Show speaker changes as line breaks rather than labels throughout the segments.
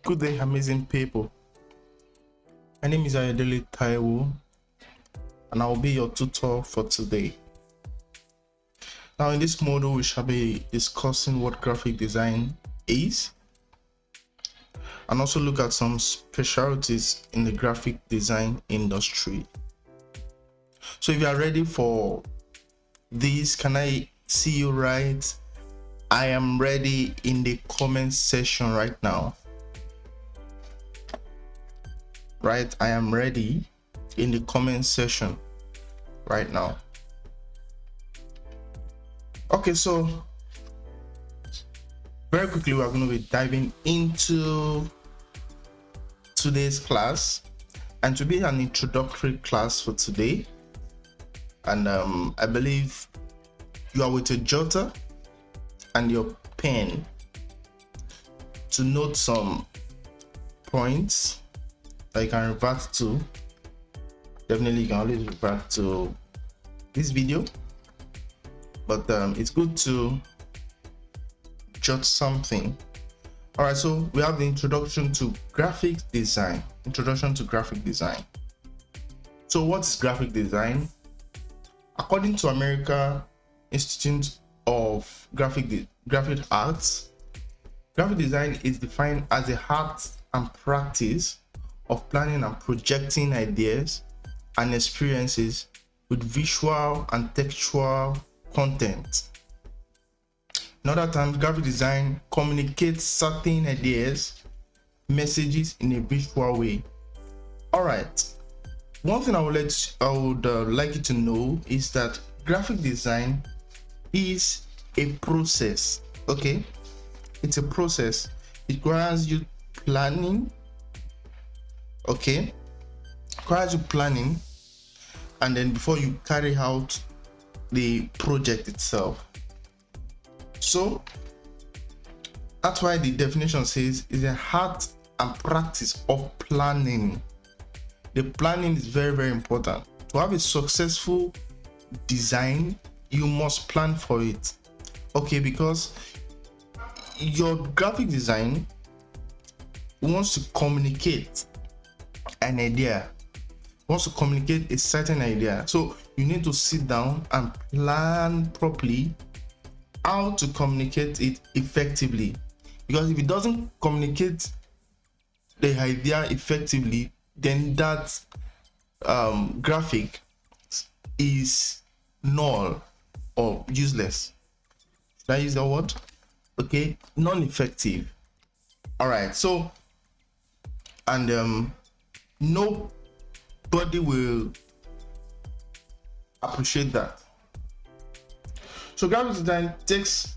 Good day, amazing people. My name is Ayodele Taiwo, and I will be your tutor for today. Now, in this module, we shall be discussing what graphic design is, and also look at some specialties in the graphic design industry. So, if you are ready for this, can I see you write "I am ready" in the comment section right now? Right, I am ready in the comment section right now. Okay, so very quickly, we're going to be diving into today's class, and to be an introductory class for today. And I believe you are with a jotter and your pen to note some points that you can revert to. Definitely, you can always revert to this video, but it's good to jot something. All right, so we have the introduction to graphic design. So what is graphic design? According to American Institute of Graphic Arts, graphic design is defined as the art and practice of planning and projecting ideas and experiences with visual and textual content. In other terms, graphic design communicates certain ideas, messages in a visual way. All right. One thing I would like you to know is that graphic design is a process. Okay, it's a process. It requires you planning. Okay, requires you planning, and then before you carry out the project itself. So that's why the definition says it's a art and practice of planning. The planning is very, very important. To have a successful design, you must plan for it. Okay, because your graphic design wants to communicate an idea, wants to communicate a certain idea. So you need to sit down and plan properly how to communicate it effectively. Because if it doesn't communicate the idea effectively, then that graphic is null or useless. Should I use that word? Okay, non-effective. All right, so and nobody will appreciate that. So graphic design takes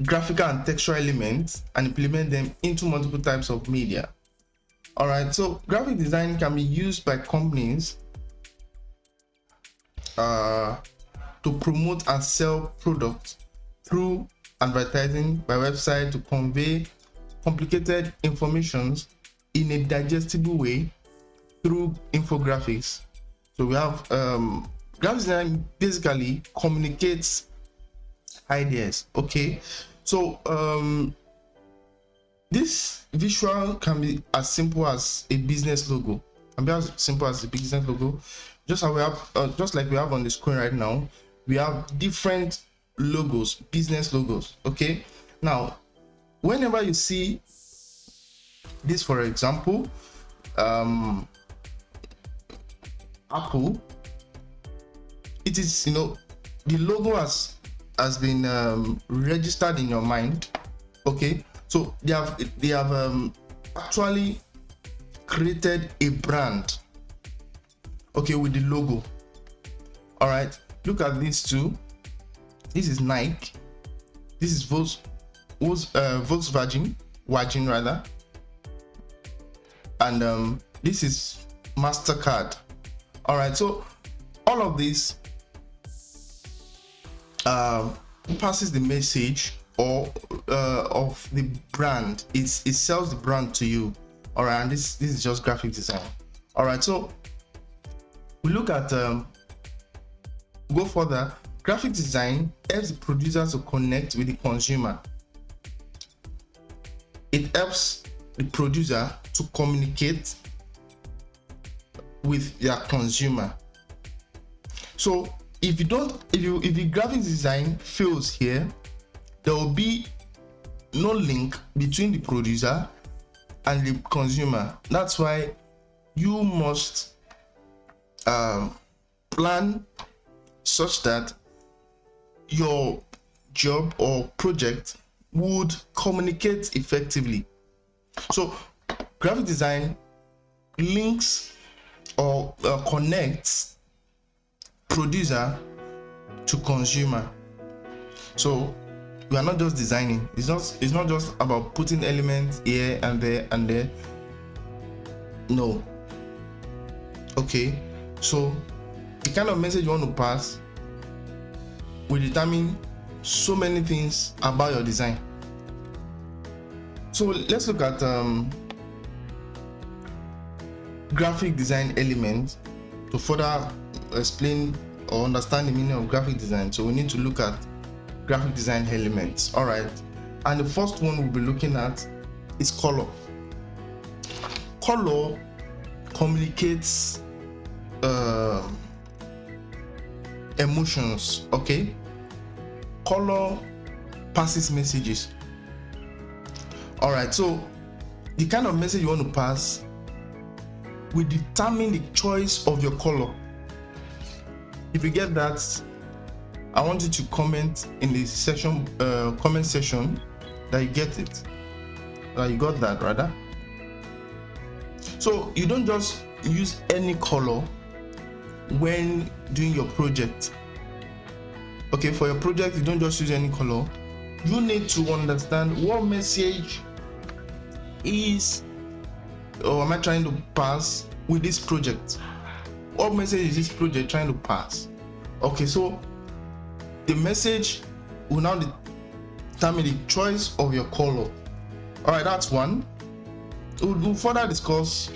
graphical and textual elements and implement them into multiple types of media. All right, so graphic design can be used by companies to promote and sell products through advertising, by website, to convey complicated informations in a digestible way through infographics. So we have graphic design basically communicates ideas. Okay, so this visual can be as simple as a business logo. Just like we have on the screen right now. We have different logos, business logos. Okay, now whenever you see this, for example, Apple, it is, the logo has been registered in your mind. Okay, so they have actually created a brand, okay, with the logo. All right, look at these two. This is Nike, this is Volkswagen rather, and this is MasterCard. All right, so all of this passes the message of the brand. It sells the brand to you. All right, and this is just graphic design. All right, so we look at go further. Graphic design helps the producer to connect with the consumer. It helps the producer to communicate with their consumer. So if the graphic design fails here, there will be no link between the producer and the consumer. That's why you must plan such that your job or project would communicate effectively. So graphic design links or connects producer to consumer. So we are not just designing. It's not just about putting elements here and there and there. No. Okay, so the kind of message you want to pass will determine so many things about your design. So let's look at graphic design elements to further explain or understand the meaning of graphic design. So we need to look at graphic design elements. All right, and the first one we'll be looking at is color. Color communicates emotions. Okay, color passes messages. All right, so the kind of message you want to pass will determine the choice of your color. If you get that, I want you to comment in the section, comment section, that you get it, that you got that rather. So you don't just use any color when doing your project. Okay, for your project, you don't just use any color. You need to understand what message is, or am I trying to pass with this project? What message is this project trying to pass? Okay, so the message will now determine the choice of your color. All right, that's one. We'll further discuss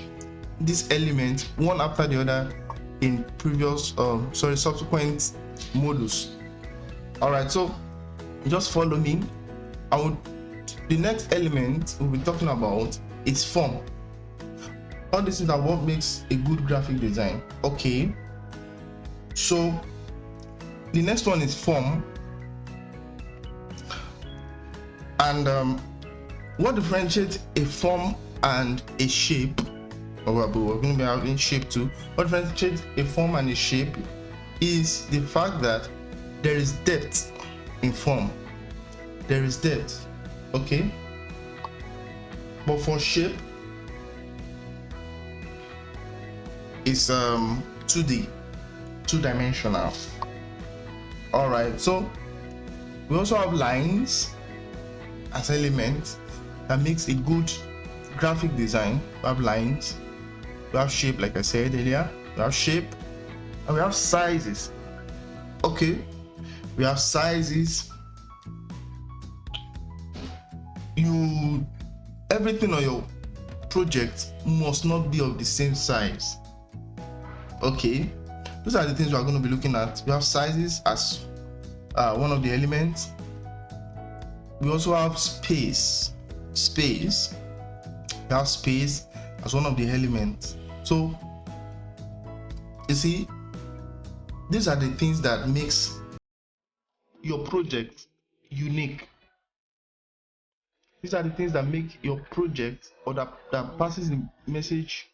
this element one after the other in subsequent modules. All right, so just follow me. The next element we'll be talking about is form. All this is what makes a good graphic design. Okay, so the next one is form. And what differentiates a form and a shape? We're going to be having shape too. What differentiates a form and a shape is the fact that there is depth in form. There is depth. Okay, but for shape, it's 2D, two-dimensional. All right, so we also have lines as elements that makes a good graphic design. We have lines, we have shape, like I said earlier, we have shape, and we have sizes. Okay, we have sizes. Everything on your project must not be of the same size. Okay, those are the things we are going to be looking at. We have sizes as one of the elements. We also have space. We have space as one of the elements. So you see, these are the things that makes your project unique. These are the things that make your project, or that passes the message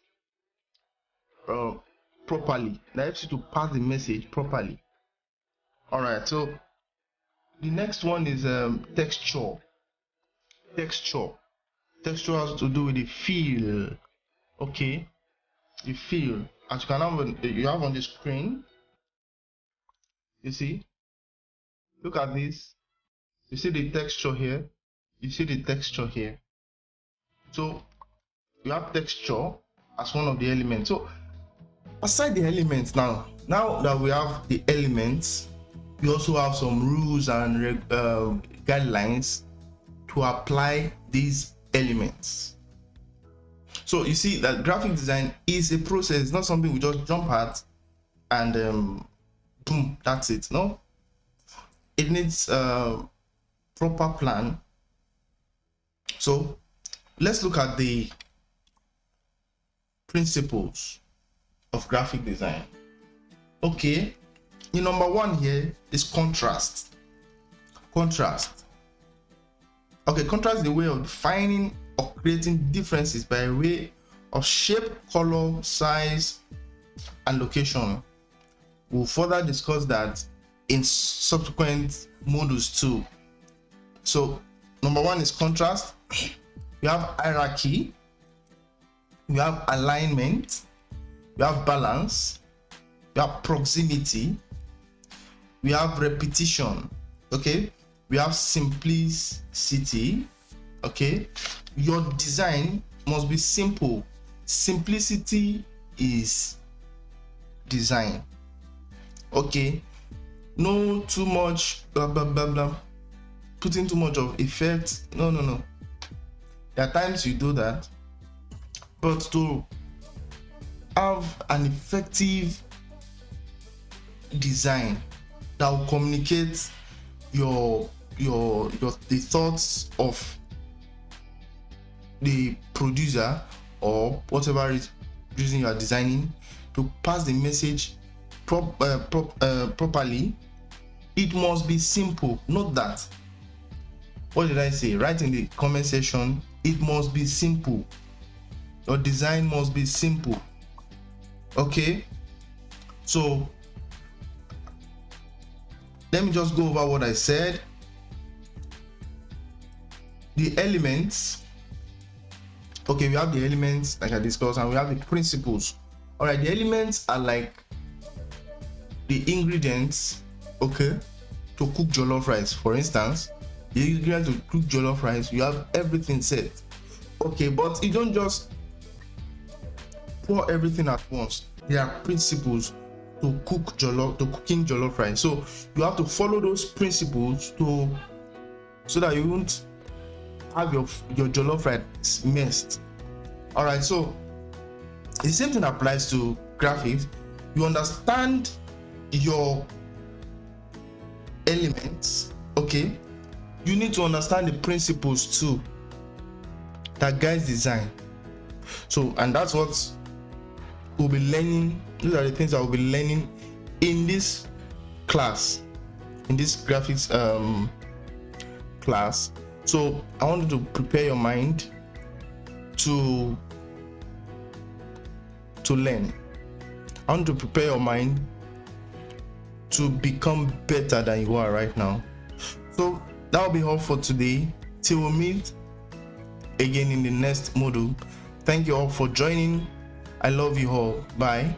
properly, that helps you to pass the message properly. All right, so the next one is texture. Texture has to do with the feel. Okay, the feel, as you have on the screen. You see, look at this. You see the texture here. You see the texture here. So you have texture as one of the elements. So aside the elements, now that we have the elements, we also have some rules and guidelines to apply these elements. So you see that graphic design is a process. It's not something we just jump at and boom, that's it. No, it needs a proper plan. So let's look at the principles of graphic design. Okay, the number one here is contrast. Contrast. Okay, contrast is the way of defining or creating differences by way of shape, color, size, and location. We'll further discuss that in subsequent modules too. So number one is contrast. We have hierarchy, we have alignment, we have balance, we have proximity, we have repetition, okay, we have simplicity. Okay, your design must be simple. Simplicity is design. Okay, no too much blah blah blah blah, putting too much of effect. No. There are times you do that, but to have an effective design that will communicate the thoughts of the producer or whatever reason you are designing, to pass the message properly, it must be simple. Note that. What did I say? Write in the comment section, it must be simple. Your design must be simple. Okay, so let me just go over what I said. The elements. Okay, we have the elements like I discussed, and we have the principles. All right, the elements are like the ingredients, okay, to cook jollof rice. For instance, the ingredients to cook jollof rice, you have everything set. Okay, but you don't just pour everything at once. There are principles to cooking jollof rice. So you have to follow those principles so that you won't have your jollof rice messed. All right, so the same thing applies to graphics. You understand your elements, okay? You need to understand the principles too that guides design. So, and that's what we'll be learning. These are the things that we'll be learning in this class, in this graphics class. So I want you to prepare your mind to learn. I want you to prepare your mind to become better than you are right now. So that will be all for today. Till we meet again in the next module. Thank you all for joining. I love you all. Bye.